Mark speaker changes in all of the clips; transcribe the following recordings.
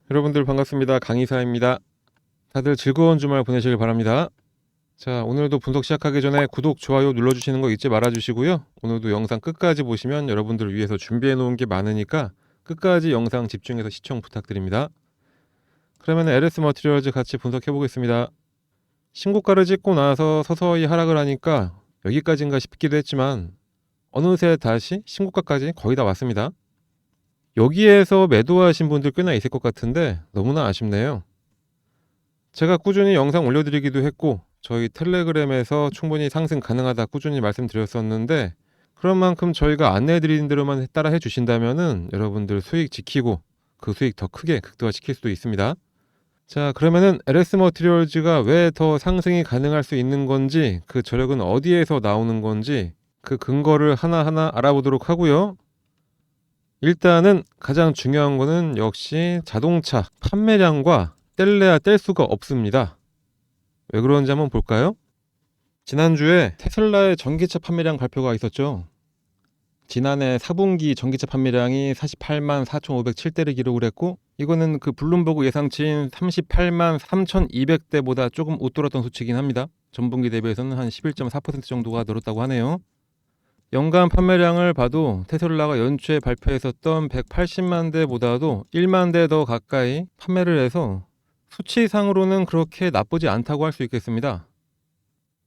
Speaker 1: 여러분들 반갑습니다. 강의사입니다. 다들 즐거운 주말 보내시길 바랍니다. 자, 오늘도 분석 시작하기 전에 구독, 좋아요 눌러주시는 거 잊지 말아주시고요. 오늘도 영상 끝까지 보시면 여러분들을 위해서 준비해 놓은 게 많으니까 끝까지 영상 집중해서 시청 부탁드립니다. 그러면 LS 머티리얼즈 같이 분석해 보겠습니다. 신고가를 찍고 나서 서서히 하락을 하니까 여기까지인가 싶기도 했지만 어느새 다시 신고가까지 거의 다 왔습니다. 여기에서 매도하신 분들 꽤나 있을 것 같은데 너무나 아쉽네요. 제가 꾸준히 영상 올려드리기도 했고 저희 텔레그램에서 충분히 상승 가능하다 꾸준히 말씀드렸었는데 그런 만큼 저희가 안내해드리는 대로만 따라 해주신다면은 여러분들 수익 지키고 그 수익 더 크게 극대화시킬 수도 있습니다. 자, 그러면은 LS 머티리얼즈가 왜 더 상승이 가능할 수 있는 건지, 그 저력은 어디에서 나오는 건지 그 근거를 하나하나 알아보도록 하고요. 일단은 가장 중요한 거는 역시 자동차 판매량과 뗄래야 뗄 수가 없습니다. 왜 그런지 한번 볼까요? 지난주에 테슬라의 전기차 판매량 발표가 있었죠. 지난해 4분기 전기차 판매량이 48만 4,507대를 기록을 했고, 이거는 그 블룸버그 예상치인 38만 3,200대보다 조금 웃돌았던 수치이긴 합니다. 전분기 대비해서는 한 11.4% 정도가 늘었다고 하네요. 연간 판매량을 봐도 테슬라가 연초에 발표했었던 180만 대보다도 1만 대 더 가까이 판매를 해서 수치상으로는 그렇게 나쁘지 않다고 할 수 있겠습니다.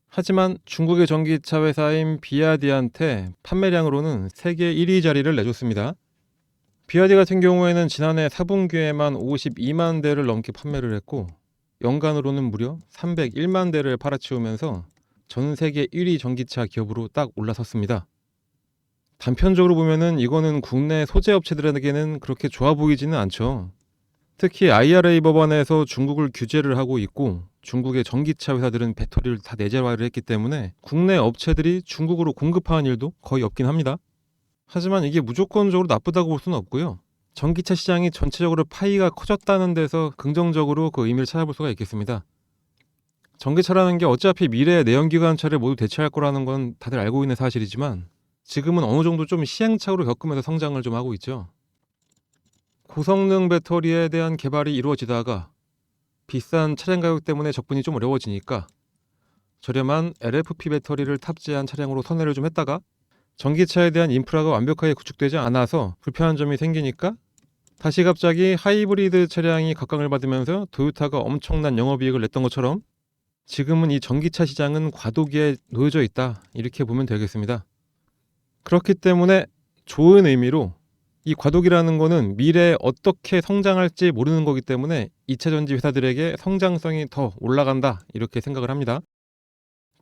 Speaker 1: 하지만 중국의 전기차 회사인 비아디한테 판매량으로는 세계 1위 자리를 내줬습니다. 비아디 같은 경우에는 지난해 4분기에만 52만 대를 넘게 판매를 했고 연간으로는 무려 301만 대를 팔아치우면서 전 세계 1위 전기차 기업으로 딱 올라섰습니다. 단편적으로 보면은 이거는 국내 소재 업체들에게는 그렇게 좋아 보이지는 않죠. 특히 IRA 법안에서 중국을 규제를 하고 있고 중국의 전기차 회사들은 배터리를 다 내재화를 했기 때문에 국내 업체들이 중국으로 공급하는 일도 거의 없긴 합니다. 하지만 이게 무조건적으로 나쁘다고 볼 수는 없고요. 전기차 시장이 전체적으로 파이가 커졌다는 데서 긍정적으로 그 의미를 찾아볼 수가 있겠습니다. 전기차라는 게 어차피 미래의 내연기관차를 모두 대체할 거라는 건 다들 알고 있는 사실이지만 지금은 어느 정도 좀 시행착오를 겪으면서 성장을 좀 하고 있죠. 고성능 배터리에 대한 개발이 이루어지다가 비싼 차량 가격 때문에 접근이 좀 어려워지니까 저렴한 LFP 배터리를 탑재한 차량으로 선회를 좀 했다가 전기차에 대한 인프라가 완벽하게 구축되지 않아서 불편한 점이 생기니까 다시 갑자기 하이브리드 차량이 각광을 받으면서 토요타가 엄청난 영업이익을 냈던 것처럼 지금은 이 전기차 시장은 과도기에 놓여져 있다, 이렇게 보면 되겠습니다. 그렇기 때문에 좋은 의미로 이 과도기라는 거는 미래에 어떻게 성장할지 모르는 거기 때문에 2차전지 회사들에게 성장성이 더 올라간다, 이렇게 생각을 합니다.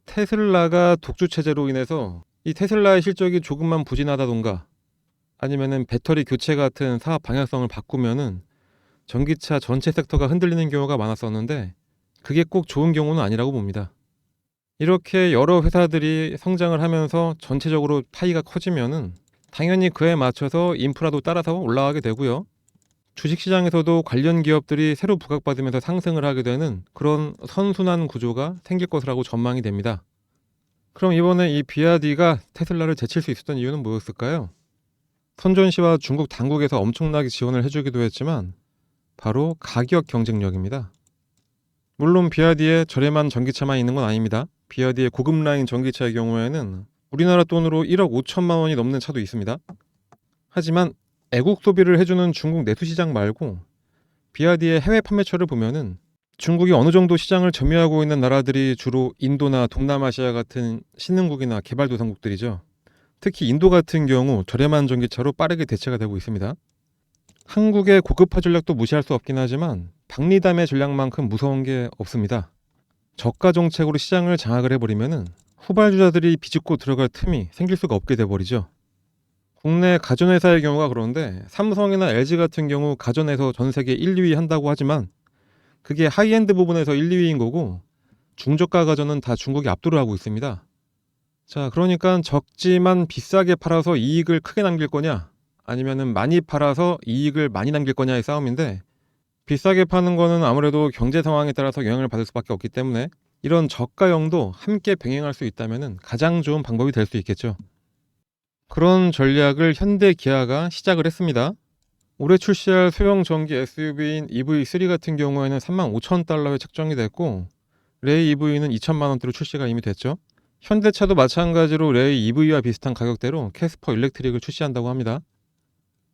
Speaker 1: 테슬라가 독주 체제로 인해서 이 테슬라의 실적이 조금만 부진하다던가 아니면은 배터리 교체 같은 사업 방향성을 바꾸면은 전기차 전체 섹터가 흔들리는 경우가 많았었는데 그게 꼭 좋은 경우는 아니라고 봅니다. 이렇게 여러 회사들이 성장을 하면서 전체적으로 파이가 커지면은 당연히 그에 맞춰서 인프라도 따라서 올라가게 되고요. 주식시장에서도 관련 기업들이 새로 부각받으면서 상승을 하게 되는 그런 선순환 구조가 생길 것이라고 전망이 됩니다. 그럼 이번에 이 비아디가 테슬라를 제칠 수 있었던 이유는 뭐였을까요? 선전시와 중국 당국에서 엄청나게 지원을 해주기도 했지만 바로 가격 경쟁력입니다. 물론 비아디에 저렴한 전기차만 있는 건 아닙니다. 비아디의 고급 라인 전기차의 경우에는 우리나라 돈으로 1억 5천만 원이 넘는 차도 있습니다. 하지만 애국 소비를 해주는 중국 내수시장 말고 비아디의 해외 판매처를 보면은 중국이 어느 정도 시장을 점유하고 있는 나라들이 주로 인도나 동남아시아 같은 신흥국이나 개발도상국들이죠. 특히 인도 같은 경우 저렴한 전기차로 빠르게 대체가 되고 있습니다. 한국의 고급화 전략도 무시할 수 없긴 하지만 박리담의 전략만큼 무서운 게 없습니다. 저가 정책으로 시장을 장악을 해버리면은 후발주자들이 비집고 들어갈 틈이 생길 수가 없게 돼버리죠. 국내 가전회사의 경우가 그런데 삼성이나 LG 같은 경우 가전에서 전 세계 1, 2위 한다고 하지만 그게 하이엔드 부분에서 1, 2위인 거고 중저가 가전은 다 중국이 압도를 하고 있습니다. 자, 그러니까 적지만 비싸게 팔아서 이익을 크게 남길 거냐 아니면은 많이 팔아서 이익을 많이 남길 거냐의 싸움인데 비싸게 파는 거는 아무래도 경제 상황에 따라서 영향을 받을 수밖에 없기 때문에 이런 저가형도 함께 병행할 수 있다면 가장 좋은 방법이 될 수 있겠죠. 그런 전략을 현대 기아가 시작을 했습니다. 올해 출시할 소형 전기 SUV인 EV3 같은 경우에는 35,000달러에 책정이 됐고, 레이 EV는 2천만 원대로 출시가 이미 됐죠. 현대차도 마찬가지로 레이 EV와 비슷한 가격대로 캐스퍼 일렉트릭을 출시한다고 합니다.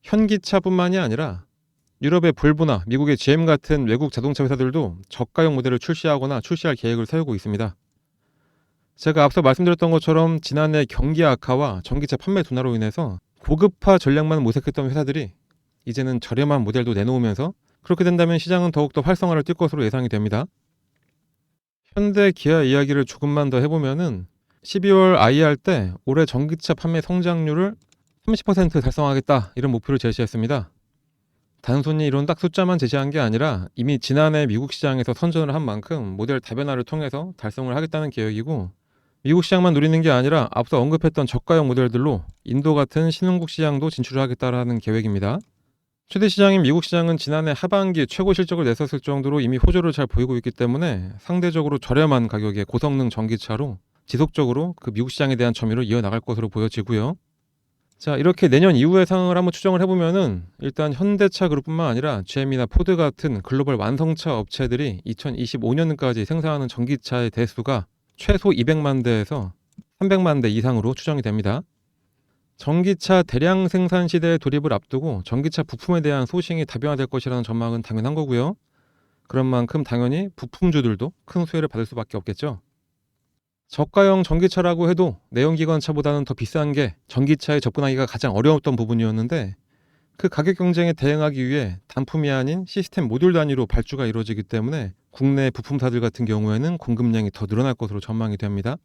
Speaker 1: 현기차뿐만이 아니라 유럽의 볼보나 미국의 GM 같은 외국 자동차 회사들도 저가형 모델을 출시하거나 출시할 계획을 세우고 있습니다. 제가 앞서 말씀드렸던 것처럼 지난해 경기 악화와 전기차 판매 둔화로 인해서 고급화 전략만 모색했던 회사들이 이제는 저렴한 모델도 내놓으면서, 그렇게 된다면 시장은 더욱더 활성화를 띨 것으로 예상이 됩니다. 현대 기아 이야기를 조금만 더 해보면은 12월 IR 때 올해 전기차 판매 성장률을 30% 달성하겠다, 이런 목표를 제시했습니다. 단순히 이런 딱 숫자만 제시한 게 아니라 이미 지난해 미국 시장에서 선전을 한 만큼 모델 다변화를 통해서 달성을 하겠다는 계획이고, 미국 시장만 노리는 게 아니라 앞서 언급했던 저가형 모델들로 인도 같은 신흥국 시장도 진출을 하겠다라는 계획입니다. 최대 시장인 미국 시장은 지난해 하반기 최고 실적을 냈었을 정도로 이미 호조를 잘 보이고 있기 때문에 상대적으로 저렴한 가격의 고성능 전기차로 지속적으로 그 미국 시장에 대한 점유를 이어나갈 것으로 보여지고요. 자, 이렇게 내년 이후의 상황을 한번 추정을 해보면은 일단 현대차 그룹뿐만 아니라 GM이나 포드 같은 글로벌 완성차 업체들이 2025년까지 생산하는 전기차의 대수가 최소 200만 대에서 300만 대 이상으로 추정이 됩니다. 전기차 대량 생산 시대의 돌입을 앞두고 전기차 부품에 대한 소싱이 다변화될 것이라는 전망은 당연한 거고요. 그런 만큼 당연히 부품주들도 큰 수혜를 받을 수밖에 없겠죠. 저가형 전기차라고 해도 내연기관차보다는 더 비싼 게 전기차에 접근하기가 가장 어려웠던 부분이었는데, 그 가격 경쟁에 대응하기 위해 단품이 아닌 시스템 모듈 단위로 발주가 이루어지기 때문에 국내 부품사들 같은 경우에는 공급량이 더 늘어날 것으로 전망이 됩니다.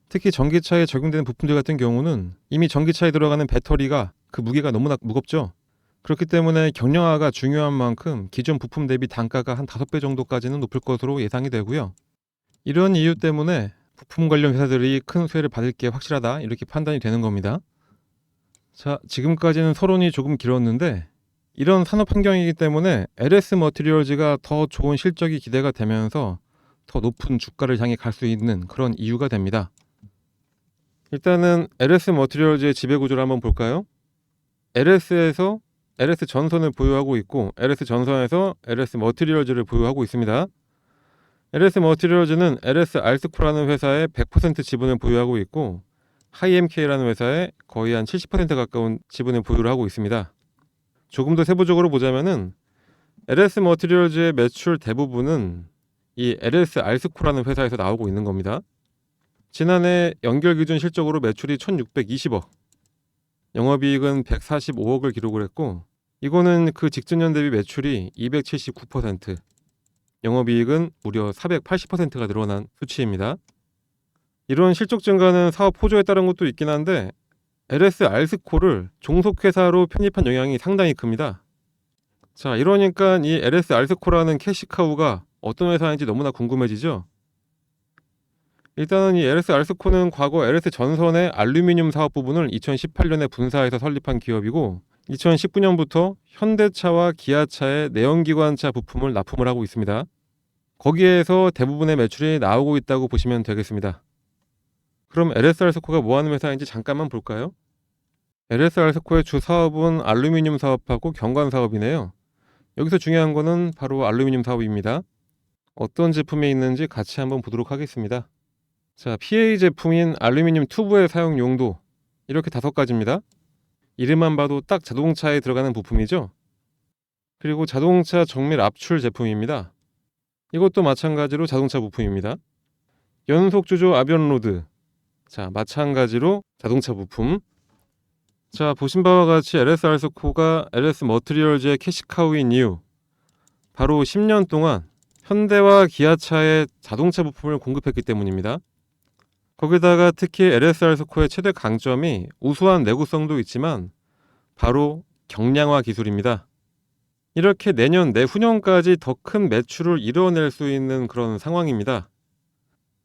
Speaker 1: 특히 전기차에 적용되는 부품들 같은 경우는 이미 전기차에 들어가는 배터리가 그 무게가 너무나 무겁죠. 그렇기 때문에 경량화가 중요한 만큼 기존 부품 대비 단가가 한 5배 정도까지는 높을 것으로 예상이 되고요. 이런 이유 때문에 부품 관련 회사들이 큰 수혜를 받을 게 확실하다, 이렇게 판단이 되는 겁니다. 자, 지금까지는 서론이 조금 길었는데 이런 산업 환경이기 때문에 LS 머티리얼즈가 더 좋은 실적이 기대가 되면서 더 높은 주가를 향해 갈 수 있는 그런 이유가 됩니다. 일단은 LS 머티리얼즈의 지배 구조를 한번 볼까요? LS에서 LS 전선을 보유하고 있고, LS 전선에서 LS 머티리얼즈를 보유하고 있습니다. LS 머티리얼즈는 LS 알스코라는 회사의 100% 지분을 보유하고 있고, 하이엠케이라는 회사에 거의 한 70% 가까운 지분을 보유를 하고 있습니다. 조금 더 세부적으로 보자면은 LS 머티리얼즈의 매출 대부분은 이 LS 알스코라는 회사에서 나오고 있는 겁니다. 지난해 연결 기준 실적으로 매출이 1620억, 영업이익은 145억을 기록을 했고, 이거는 그 직전년 대비 매출이 279%, 영업이익은 무려 480%가 늘어난 수치입니다. 이런 실적 증가는 사업 호조에 따른 것도 있긴 한데 LS 알스코를 종속회사로 편입한 영향이 상당히 큽니다. 자, 이러니까 이 LS 알스코라는 캐시카우가 어떤 회사인지 너무나 궁금해지죠? 일단은 이 LS 알스코는 과거 LS 전선의 알루미늄 사업 부분을 2018년에 분사해서 설립한 기업이고, 2019년부터 현대차와 기아차의 내연기관차 부품을 납품을 하고 있습니다. 거기에서 대부분의 매출이 나오고 있다고 보시면 되겠습니다. 그럼 LS 알스코가 뭐하는 회사인지 잠깐만 볼까요? LS 알스코의 주 사업은 알루미늄 사업하고 경관 사업이네요. 여기서 중요한 거는 바로 알루미늄 사업입니다. 어떤 제품이 있는지 같이 한번 보도록 하겠습니다. 자, PA 제품인 알루미늄 튜브의 사용 용도, 이렇게 5가지입니다. 이름만 봐도 딱 자동차에 들어가는 부품이죠. 그리고 자동차 정밀 압출 제품입니다. 이것도 마찬가지로 자동차 부품입니다. 연속 주조 아변 로드, 자, 마찬가지로 자동차 부품. 자, 보신 바와 같이 LS 알스코가 LS 머티리얼즈의 캐시카우인 이유, 바로 10년 동안 현대와 기아차의 자동차 부품을 공급했기 때문입니다. 거기다가 특히 LS 알스코의 최대 강점이 우수한 내구성도 있지만 바로 경량화 기술입니다. 이렇게 내년 내후년까지 더 큰 매출을 이뤄낼 수 있는 그런 상황입니다.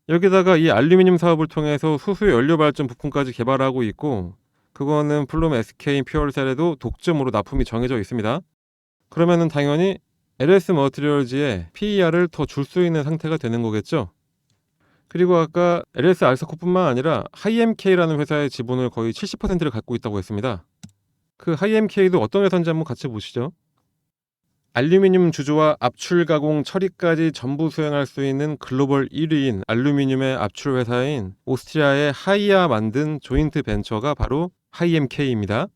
Speaker 1: 여기다가 이 알루미늄 사업을 통해서 수소 연료 발전 부품까지 개발하고 있고, 그거는 플룸 SK 퓨얼셀에도 독점으로 납품이 정해져 있습니다. 그러면은 당연히 LS 머티리얼즈의 PER을 더 줄 수 있는 상태가 되는 거겠죠. 그리고 아까 LS 알스코뿐만 아니라 하이엠케이라는 회사의 지분을 거의 70%를 갖고 있다고 했습니다. 그 하이엠케이도 어떤 회사인지 한번 같이 보시죠. 알루미늄 주조와 압출 가공 처리까지 전부 수행할 수 있는 글로벌 1위인 알루미늄의 압출 회사인 오스트리아의 하이아 만든 조인트 벤처가 바로 하이엠케이입니다.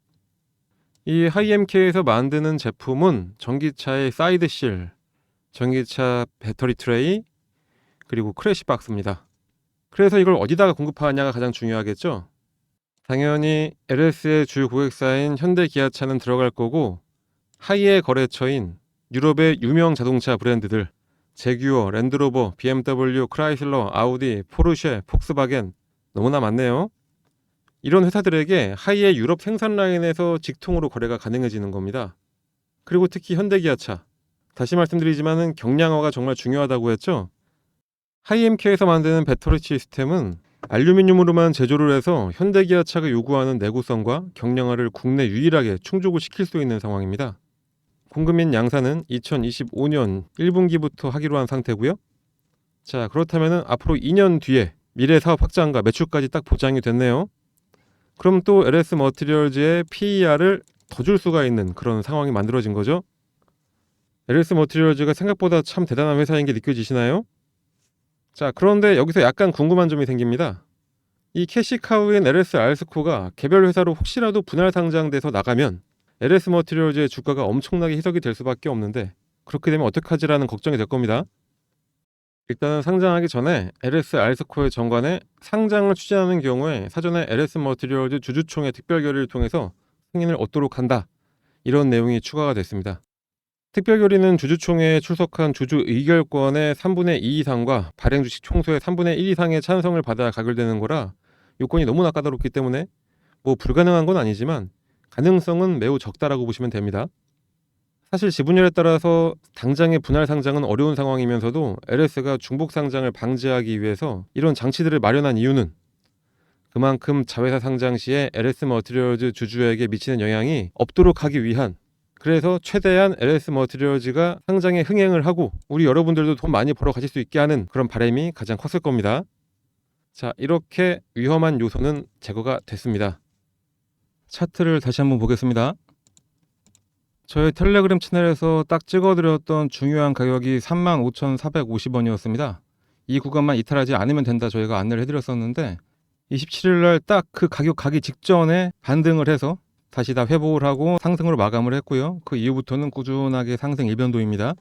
Speaker 1: 이 하이엠케이에서 만드는 제품은 전기차의 사이드실, 전기차 배터리 트레이, 그리고 크래시 박스입니다. 그래서 이걸 어디다가 공급하느냐가 가장 중요하겠죠. 당연히 LS의 주 고객사인 현대 기아차는 들어갈 거고, 하이의 거래처인 유럽의 유명 자동차 브랜드들 제규어, 랜드로버, BMW, 크라이슬러, 아우디, 포르쉐, 폭스바겐 너무나 많네요. 이런 회사들에게 하이의 유럽 생산 라인에서 직통으로 거래가 가능해지는 겁니다. 그리고 특히 현대기아차, 다시 말씀드리지만 경량화가 정말 중요하다고 했죠. 하이엠케에서 만드는 배터리 시스템은 알루미늄으로만 제조를 해서 현대기아차가 요구하는 내구성과 경량화를 국내 유일하게 충족을 시킬 수 있는 상황입니다. 공급 및 양산은 2025년 1분기부터 하기로 한 상태고요. 자, 그렇다면 앞으로 2년 뒤에 미래 사업 확장과 매출까지 딱 보장이 됐네요. 그럼 또 LS 머티리얼즈의 PER을 더 줄 수가 있는 그런 상황이 만들어진 거죠. LS 머티리얼즈가 생각보다 참 대단한 회사인 게 느껴지시나요? 자, 그런데 여기서 약간 궁금한 점이 생깁니다. 이 캐시카우인 LS 알스코가 개별 회사로 혹시라도 분할 상장돼서 나가면 LS 머티리얼즈의 주가가 엄청나게 희석이 될 수밖에 없는데, 그렇게 되면 어떡하지라는 걱정이 될 겁니다. 일단은 상장하기 전에 LS 알스코의 정관에 상장을 추진하는 경우에 사전에 LS 머티리얼즈 주주총회 특별 결의를 통해서 승인을 얻도록 한다, 이런 내용이 추가가 됐습니다. 특별 결의는 주주총회에 출석한 주주 의결권의 3분의 2 이상과 발행 주식 총수의 3분의 1 이상의 찬성을 받아야 가결되는 거라 요건이 너무나 까다롭기 때문에 뭐 불가능한 건 아니지만 가능성은 매우 적다라고 보시면 됩니다. 사실 지분율에 따라서 당장의 분할 상장은 어려운 상황이면서도 LS가 중복 상장을 방지하기 위해서 이런 장치들을 마련한 이유는 그만큼 자회사 상장 시에 LS 머티리얼즈 주주에게 미치는 영향이 없도록 하기 위한, 그래서 최대한 LS 머티리얼즈가 상장에 흥행을 하고 우리 여러분들도 돈 많이 벌어 가실 수 있게 하는 그런 바람이 가장 컸을 겁니다. 자, 이렇게 위험한 요소는 제거가 됐습니다. 차트를 다시 한번 보겠습니다. 저희 텔레그램 채널에서 딱 찍어드렸던 중요한 가격이 35,450원이었습니다. 이 구간만 이탈하지 않으면 된다 저희가 안내를 해드렸었는데 27일날 딱 그 가격 가기 직전에 반등을 해서 다시 다 회복을 하고 상승으로 마감을 했고요. 그 이후부터는 꾸준하게 상승 일변도입니다.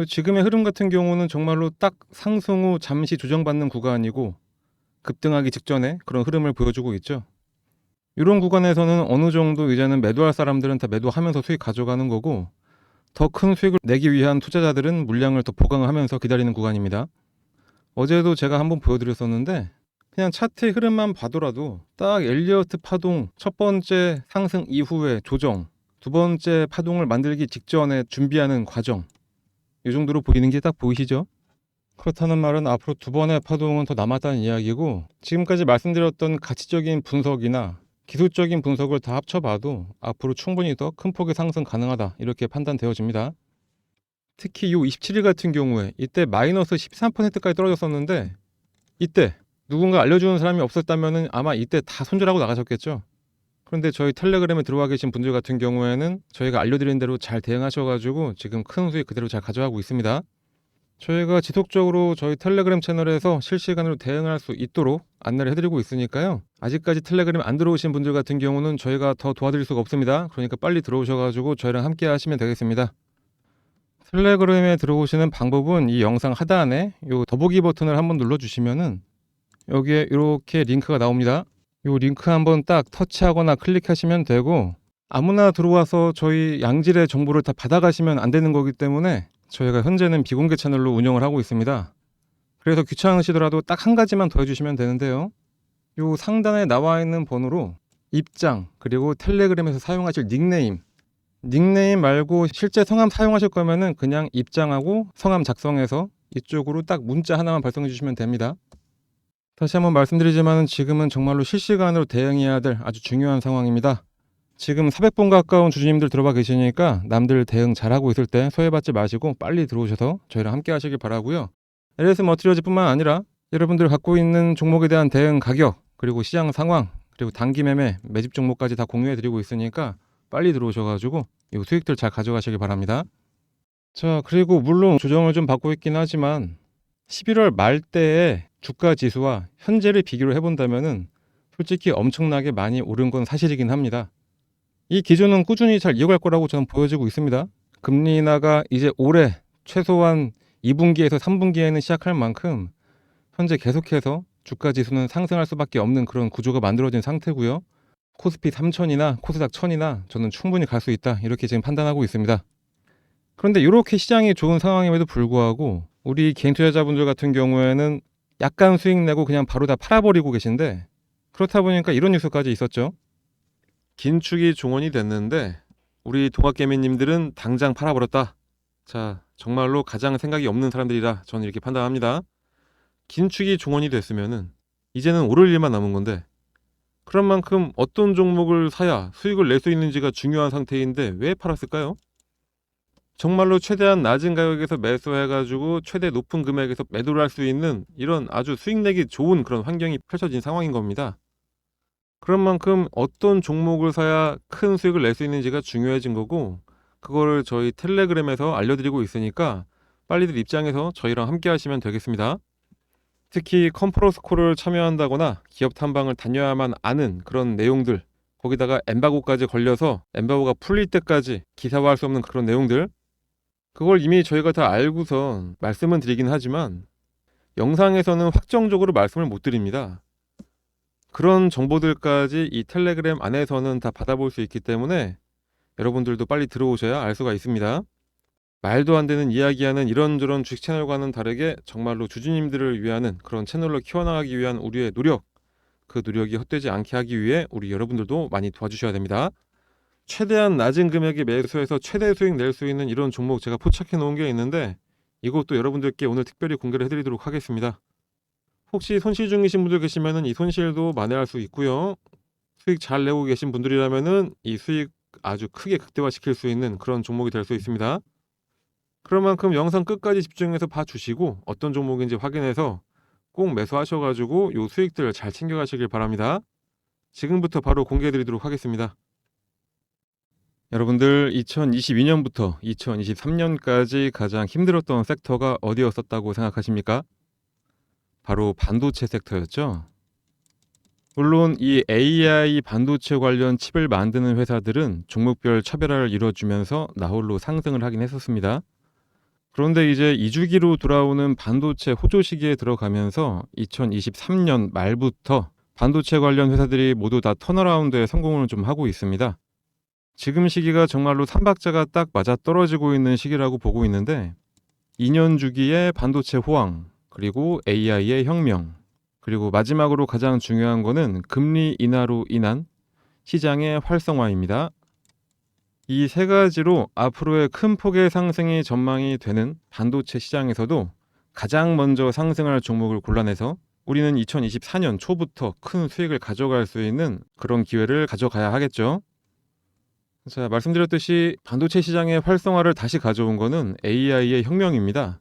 Speaker 1: 지금의 흐름 같은 경우는 정말로 딱 상승 후 잠시 조정받는 구간이고 급등하기 직전에 그런 흐름을 보여주고 있죠. 이런 구간에서는 어느 정도 이제는 매도할 사람들은 다 매도하면서 수익 가져가는 거고, 더 큰 수익을 내기 위한 투자자들은 물량을 더 보강하면서 기다리는 구간입니다. 어제도 제가 한번 보여드렸었는데 그냥 차트의 흐름만 봐더라도 딱 엘리어트 파동 첫 번째 상승 이후에 조정, 두 번째 파동을 만들기 직전에 준비하는 과정, 이 정도로 보이는 게 딱 보이시죠? 그렇다는 말은 앞으로 두 번의 파동은 더 남았다는 이야기고, 지금까지 말씀드렸던 가치적인 분석이나 기술적인 분석을 다 합쳐봐도 앞으로 충분히 더 큰 폭의 상승 가능하다, 이렇게 판단되어집니다. 특히 이 27일 같은 경우에 이때 마이너스 13%까지 떨어졌었는데 이때 누군가 알려주는 사람이 없었다면 아마 이때 다 손절하고 나가셨겠죠. 그런데 저희 텔레그램에 들어와 계신 분들 같은 경우에는 저희가 알려드린 대로 잘 대응하셔가지고 지금 큰 수익 그대로 잘 가져가고 있습니다. 저희가 지속적으로 저희 텔레그램 채널에서 실시간으로 대응할 수 있도록 안내를 해드리고 있으니까요. 아직까지 텔레그램 안 들어오신 분들 같은 경우는 저희가 더 도와드릴 수가 없습니다. 그러니까 빨리 들어오셔가지고 저희랑 함께 하시면 되겠습니다. 텔레그램에 들어오시는 방법은 이 영상 하단에 이 더보기 버튼을 한번 눌러주시면은 여기에 이렇게 링크가 나옵니다. 이 링크 한번 딱 터치하거나 클릭하시면 되고, 아무나 들어와서 저희 양질의 정보를 다 받아가시면 안 되는 거기 때문에 저희가 현재는 비공개 채널로 운영을 하고 있습니다. 그래서 귀찮으시더라도 딱 한 가지만 더 해주시면 되는데요. 요 상단에 나와 있는 번호로 입장, 그리고 텔레그램에서 사용하실 닉네임 말고 실제 성함 사용하실 거면은 그냥 입장하고 성함 작성해서 이쪽으로 딱 문자 하나만 발송해 주시면 됩니다. 다시 한번 말씀드리지만 지금은 정말로 실시간으로 대응해야 될 아주 중요한 상황입니다. 지금 400분 가까운 주주님들 들어와 계시니까 남들 대응 잘하고 있을 때 소외받지 마시고 빨리 들어오셔서 저희랑 함께 하시길 바라고요. LS 머티리얼즈뿐만 아니라 여러분들 갖고 있는 종목에 대한 대응 가격, 그리고 시장 상황, 그리고 단기 매매, 매집 종목까지 다 공유해 드리고 있으니까 빨리 들어오셔가지고 이 수익들 잘 가져가시길 바랍니다. 자, 그리고 물론 조정을 좀 받고 있긴 하지만 11월 말대에 주가 지수와 현재를 비교를 해본다면은 솔직히 엄청나게 많이 오른 건 사실이긴 합니다. 이 기조는 꾸준히 잘 이어갈 거라고 저는 보여지고 있습니다. 금리 인하가 이제 올해 최소한 2분기에서 3분기에는 시작할 만큼 현재 계속해서 주가 지수는 상승할 수밖에 없는 그런 구조가 만들어진 상태고요. 코스피 3000이나 코스닥 1000이나 저는 충분히 갈 수 있다 이렇게 지금 판단하고 있습니다. 그런데 이렇게 시장이 좋은 상황임에도 불구하고 우리 개인 투자자분들 같은 경우에는 약간 수익 내고 그냥 바로 다 팔아버리고 계신데, 그렇다 보니까 이런 뉴스까지 있었죠. 긴축이 종언이 됐는데 우리 동학개미님들은 당장 팔아버렸다. 자, 정말로 가장 생각이 없는 사람들이라 저는 이렇게 판단합니다. 긴축이 종언이 됐으면은 이제는 오를 일만 남은 건데, 그런 만큼 어떤 종목을 사야 수익을 낼 수 있는지가 중요한 상태인데 왜 팔았을까요? 정말로 최대한 낮은 가격에서 매수해가지고 최대 높은 금액에서 매도를 할 수 있는 이런 아주 수익 내기 좋은 그런 환경이 펼쳐진 상황인 겁니다. 그런 만큼 어떤 종목을 사야 큰 수익을 낼 수 있는지가 중요해진 거고, 그거를 저희 텔레그램에서 알려드리고 있으니까 빨리들 입장해서 저희랑 함께 하시면 되겠습니다. 특히 컨퍼런스콜을 참여한다거나 기업 탐방을 다녀야만 아는 그런 내용들, 거기다가 엠바고까지 걸려서 엠바고가 풀릴 때까지 기사화할 수 없는 그런 내용들, 그걸 이미 저희가 다 알고선 말씀은 드리긴 하지만 영상에서는 확정적으로 말씀을 못 드립니다. 그런 정보들까지 이 텔레그램 안에서는 다 받아볼 수 있기 때문에 여러분들도 빨리 들어오셔야 알 수가 있습니다. 말도 안 되는 이야기하는 이런저런 주식 채널과는 다르게 정말로 주주님들을 위하는 그런 채널로 키워나가기 위한 우리의 노력, 그 노력이 헛되지 않게 하기 위해 우리 여러분들도 많이 도와주셔야 됩니다. 최대한 낮은 금액에 매수해서 최대 수익 낼 수 있는 이런 종목 제가 포착해 놓은 게 있는데 이것도 여러분들께 오늘 특별히 공개를 해드리도록 하겠습니다. 혹시 손실 중이신 분들 계시면은 이 손실도 만회할 수 있고요. 수익 잘 내고 계신 분들이라면은 이 수익 아주 크게 극대화시킬 수 있는 그런 종목이 될 수 있습니다. 그럴 만큼 영상 끝까지 집중해서 봐주시고 어떤 종목인지 확인해서 꼭 매수하셔가지고 요 수익들 잘 챙겨가시길 바랍니다. 지금부터 바로 공개해드리도록 하겠습니다. 여러분들 2022년부터 2023년까지 가장 힘들었던 섹터가 어디였었다고 생각하십니까? 바로 반도체 섹터였죠. 물론 이 AI 반도체 관련 칩을 만드는 회사들은 종목별 차별화를 이뤄주면서 나홀로 상승을 하긴 했었습니다. 그런데 이제 2주기로 돌아오는 반도체 호조 시기에 들어가면서 2023년 말부터 반도체 관련 회사들이 모두 다 턴어라운드에 성공을 좀 하고 있습니다. 지금 시기가 정말로 삼박자가 딱 맞아 떨어지고 있는 시기라고 보고 있는데 2년 주기의 반도체 호황, 그리고 AI의 혁명, 그리고 마지막으로 가장 중요한 거는 금리 인하로 인한 시장의 활성화입니다. 이 세 가지로 앞으로의 큰 폭의 상승이 전망이 되는 반도체 시장에서도 가장 먼저 상승할 종목을 골라내서 우리는 2024년 초부터 큰 수익을 가져갈 수 있는 그런 기회를 가져가야 하겠죠. 자, 말씀드렸듯이 반도체 시장의 활성화를 다시 가져온 거는 AI의 혁명입니다.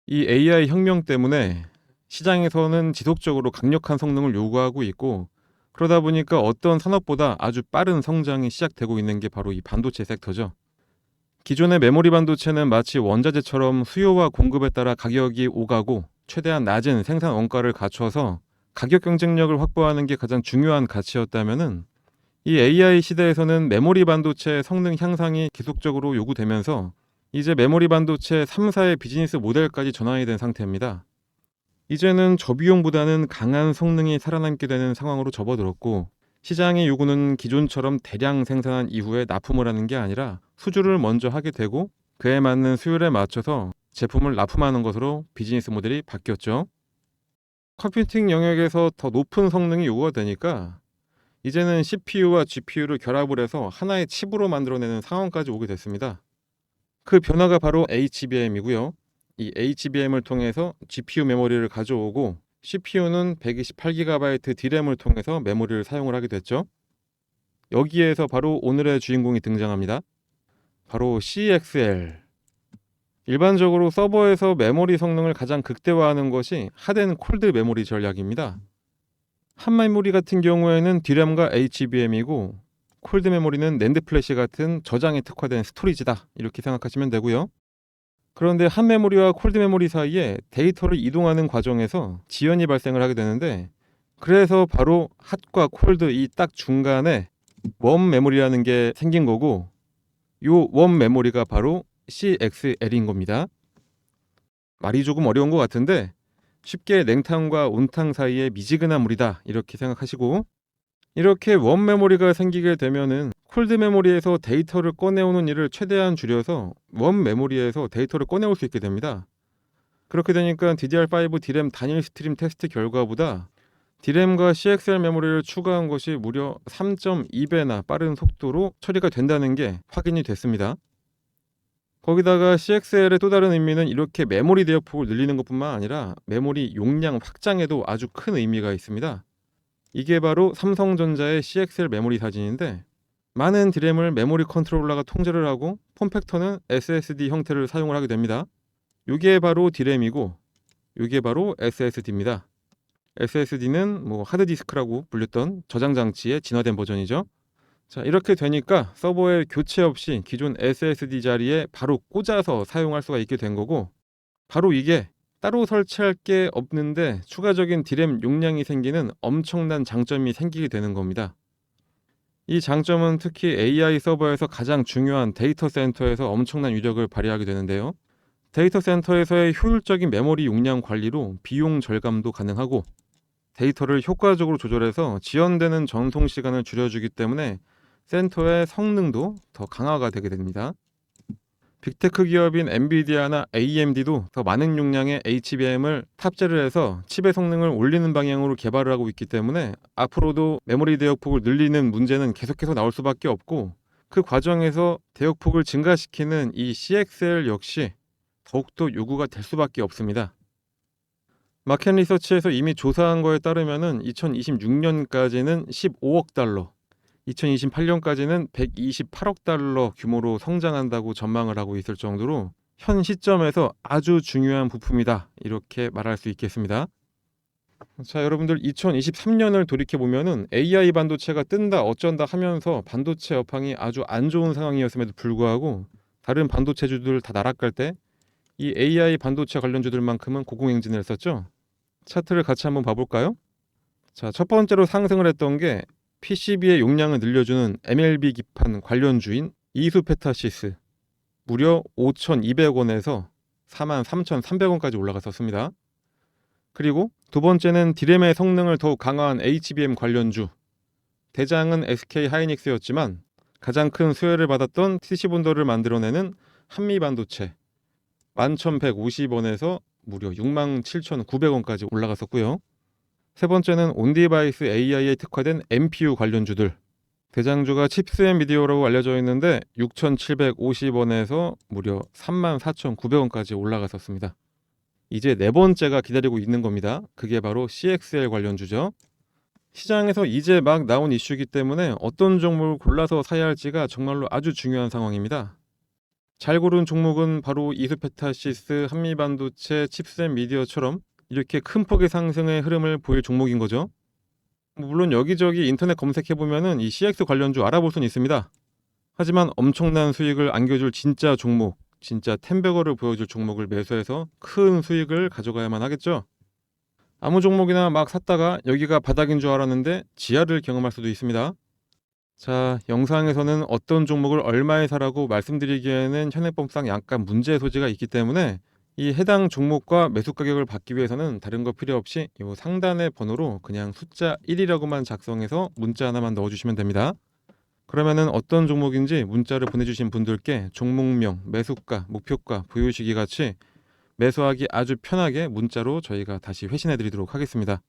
Speaker 1: 이 AI 혁명 때문에 시장에서는 지속적으로 강력한 성능을 요구하고 있고, 그러다 보니까 어떤 산업보다 아주 빠른 성장이 시작되고 있는 게 바로 이 반도체 섹터죠. 기존의 메모리 반도체는 마치 원자재처럼 수요와 공급에 따라 가격이 오가고 최대한 낮은 생산 원가를 갖춰서 가격 경쟁력을 확보하는 게 가장 중요한 가치였다면은, 이 AI 시대에서는 메모리 반도체 성능 향상이 계속적으로 요구되면서 이제 메모리 반도체 3사의 비즈니스 모델까지 전환이 된 상태입니다. 이제는 저비용보다는 강한 성능이 살아남게 되는 상황으로 접어들었고, 시장의 요구는 기존처럼 대량 생산한 이후에 납품을 하는 게 아니라 수주를 먼저 하게 되고 그에 맞는 수율에 맞춰서 제품을 납품하는 것으로 비즈니스 모델이 바뀌었죠. 컴퓨팅 영역에서 더 높은 성능이 요구가 되니까 이제는 CPU와 GPU를 결합을 해서 하나의 칩으로 만들어내는 상황까지 오게 됐습니다. 그 변화가 바로 HBM이고요. 이 HBM을 통해서 GPU 메모리를 가져오고 CPU는 128GB D램을 통해서 메모리를 사용을 하게 됐죠. 여기에서 바로 오늘의 주인공이 등장합니다. 바로 CXL. 일반적으로 서버에서 메모리 성능을 가장 극대화하는 것이 핫앤 콜드 메모리 전략입니다. 한 메모리 같은 경우에는 D램과 HBM이고 콜드 메모리는 낸드 플래시 같은 저장에 특화된 스토리지다 이렇게 생각하시면 되고요. 그런데 한 메모리와 콜드 메모리 사이에 데이터를 이동하는 과정에서 지연이 발생을 하게 되는데, 그래서 바로 핫과 콜드 이 딱 중간에 웜 메모리라는 게 생긴 거고, 요 웜 메모리가 바로 CXL인 겁니다. 말이 조금 어려운 것 같은데 쉽게 냉탕과 온탕 사이의 미지근한 물이다 이렇게 생각하시고, 이렇게 웜 메모리가 생기게 되면은 콜드 메모리에서 데이터를 꺼내오는 일을 최대한 줄여서 웜 메모리에서 데이터를 꺼내올 수 있게 됩니다. 그렇게 되니까 DDR5 D램 단일 스트림 테스트 결과보다 D램과 CXL 메모리를 추가한 것이 무려 3.2배나 빠른 속도로 처리가 된다는 게 확인이 됐습니다. 거기다가 CXL의 또 다른 의미는 이렇게 메모리 대역폭을 늘리는 것뿐만 아니라 메모리 용량 확장에도 아주 큰 의미가 있습니다. 이게 바로 삼성전자의 CXL 메모리 사진인데, 많은 D램을 메모리 컨트롤러가 통제를 하고 폼팩터는 SSD 형태를 사용을 하게 됩니다. 이게 바로 D램이고 이게 바로 SSD입니다. SSD는 하드디스크라고 불렸던 저장 장치의 진화된 버전이죠. 자, 이렇게 되니까 서버에 교체 없이 기존 SSD 자리에 바로 꽂아서 사용할 수가 있게 된 거고, 바로 이게 따로 설치할 게 없는데 추가적인 D램 용량이 생기는 엄청난 장점이 생기게 되는 겁니다. 이 장점은 특히 AI 서버에서 가장 중요한 데이터 센터에서 엄청난 위력을 발휘하게 되는데요. 데이터 센터에서의 효율적인 메모리 용량 관리로 비용 절감도 가능하고, 데이터를 효과적으로 조절해서 지연되는 전송 시간을 줄여주기 때문에 센터의 성능도 더 강화가 되게 됩니다. 빅테크 기업인 엔비디아나 AMD도 더 많은 용량의 HBM을 탑재를 해서 칩의 성능을 올리는 방향으로 개발을 하고 있기 때문에 앞으로도 메모리 대역폭을 늘리는 문제는 계속해서 나올 수밖에 없고, 그 과정에서 대역폭을 증가시키는 이 CXL 역시 더욱더 요구가 될 수밖에 없습니다. 마켓 리서치에서 이미 조사한 거에 따르면 2026년까지는 15억 달러, 2028년까지는 128억 달러 규모로 성장한다고 전망을 하고 있을 정도로 현 시점에서 아주 중요한 부품이다 이렇게 말할 수 있겠습니다. 자, 여러분들 2023년을 돌이켜보면 AI 반도체가 뜬다 어쩐다 하면서 반도체 업황이 아주 안 좋은 상황이었음에도 불구하고 다른 반도체주들 다 나락갈 때 이 AI 반도체 관련주들만큼은 고공행진을 했었죠. 차트를 같이 한번 봐볼까요? 자, 첫 번째로 상승을 했던 게 PCB의 용량을 늘려주는 MLB 기판 관련주인 이수페타시스, 무려 5,200원에서 43,300원까지 올라갔었습니다. 그리고 두 번째는 D램의 성능을 더욱 강화한 HBM 관련주, 대장은 SK 하이닉스였지만 가장 큰 수혜를 받았던 TC본더를 만들어내는 한미반도체, 11,150원에서 무려 67,900원까지 올라갔었고요. 세 번째는 온디바이스 AI에 특화된 MPU 관련주들, 대장주가 칩스앤 미디어라고 알려져 있는데 6,750원에서 무려 34,900원까지 올라갔었습니다. 이제 네 번째가 기다리고 있는 겁니다. 그게 바로 CXL 관련주죠. 시장에서 이제 막 나온 이슈이기 때문에 어떤 종목을 골라서 사야 할지가 정말로 아주 중요한 상황입니다. 잘 고른 종목은 바로 이수페타시스, 한미반도체, 칩스앤 미디어처럼 이렇게 큰 폭의 상승의 흐름을 보일 종목인 거죠. 물론 여기저기 인터넷 검색해보면은 이 CX 관련주 알아볼 수는 있습니다. 하지만 엄청난 수익을 안겨줄 진짜 종목, 진짜 템베거를 보여줄 종목을 매수해서 큰 수익을 가져가야만 하겠죠. 아무 종목이나 막 샀다가 여기가 바닥인 줄 알았는데 지하를 경험할 수도 있습니다. 자, 영상에서는 어떤 종목을 얼마에 사라고 말씀드리기에는 현행법상 약간 문제의 소지가 있기 때문에 이 해당 종목과 매수 가격을 받기 위해서는 다른 거 필요 없이 이 상단의 번호로 그냥 숫자 1이라고만 작성해서 문자 하나만 넣어주시면 됩니다. 그러면은 어떤 종목인지 문자를 보내주신 분들께 종목명, 매수가, 목표가, 보유시기 같이 매수하기 아주 편하게 문자로 저희가 다시 회신해 드리도록 하겠습니다.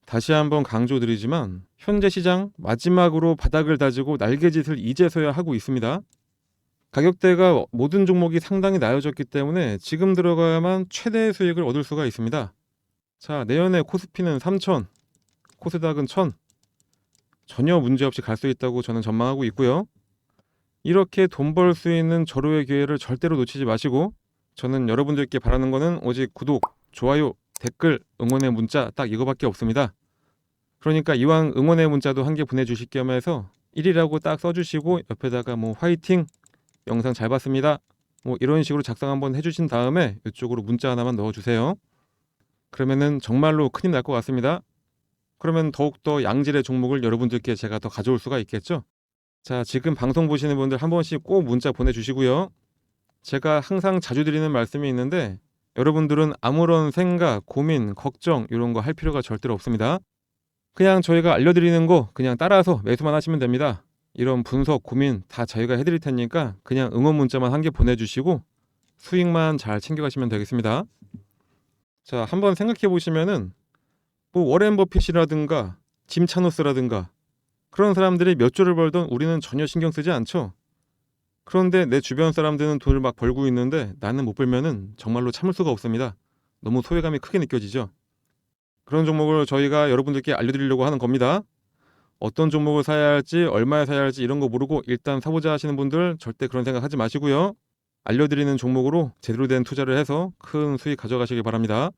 Speaker 1: 다시 한번 강조드리지만 현재 시장 마지막으로 바닥을 다지고 날개짓을 이제서야 하고 있습니다. 가격대가 모든 종목이 상당히 나아졌기 때문에 지금 들어가야만 최대의 수익을 얻을 수가 있습니다. 자, 내년에 코스피는 3,000, 코스닥은 1,000, 전혀 문제없이 갈 수 있다고 저는 전망하고 있고요. 이렇게 돈 벌 수 있는 절호의 기회를 절대로 놓치지 마시고, 저는 여러분들께 바라는 거는 오직 구독, 좋아요, 댓글, 응원의 문자 딱 이거밖에 없습니다. 그러니까 이왕 응원의 문자도 한 개 보내주실 겸 해서 1이라고 딱 써주시고 옆에다가 뭐 화이팅, 영상 잘 봤습니다, 뭐 이런 식으로 작성 한번 해주신 다음에 이쪽으로 문자 하나만 넣어주세요. 그러면은 정말로 큰일 날 것 같습니다. 그러면 더욱더 양질의 종목을 여러분들께 제가 더 가져올 수가 있겠죠. 자, 지금 방송 보시는 분들 한 번씩 꼭 문자 보내주시고요. 제가 항상 자주 드리는 말씀이 있는데 여러분들은 아무런 생각, 고민, 걱정 이런 거 할 필요가 절대로 없습니다. 그냥 저희가 알려드리는 거 그냥 따라서 매수만 하시면 됩니다. 이런 분석, 고민 다 저희가 해드릴 테니까 그냥 응원 문자만 한 개 보내주시고 수익만 잘 챙겨가시면 되겠습니다. 자, 한번 생각해 보시면은 뭐 워렌 버핏이라든가 짐 차노스라든가 그런 사람들이 몇 조를 벌던 우리는 전혀 신경 쓰지 않죠. 그런데 내 주변 사람들은 돈을 막 벌고 있는데 나는 못 벌면은 정말로 참을 수가 없습니다. 너무 소외감이 크게 느껴지죠. 그런 종목을 저희가 여러분들께 알려드리려고 하는 겁니다. 어떤 종목을 사야 할지, 얼마에 사야 할지 이런 거 모르고 일단 사보자 하시는 분들 절대 그런 생각 하지 마시고요. 알려드리는 종목으로 제대로 된 투자를 해서 큰 수익 가져가시길 바랍니다.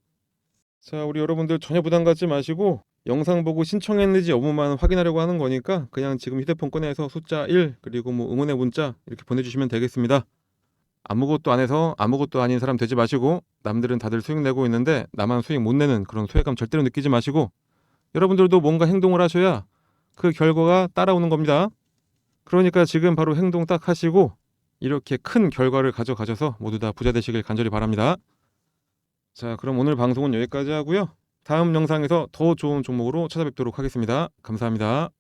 Speaker 1: 자, 우리 여러분들 전혀 부담 갖지 마시고 영상 보고 신청했는지 여부만 확인하려고 하는 거니까 그냥 지금 휴대폰 꺼내서 숫자 1 그리고 뭐 응원의 문자 이렇게 보내주시면 되겠습니다. 아무것도 안 해서 아무것도 아닌 사람 되지 마시고 남들은 다들 수익 내고 있는데 나만 수익 못 내는 그런 소외감 절대로 느끼지 마시고 여러분들도 뭔가 행동을 하셔야 그 결과가 따라오는 겁니다. 그러니까 지금 바로 행동 딱 하시고 이렇게 큰 결과를 가져가셔서 모두 다 부자 되시길 간절히 바랍니다. 자, 그럼 오늘 방송은 여기까지 하고요. 다음 영상에서 더 좋은 종목으로 찾아뵙도록 하겠습니다. 감사합니다.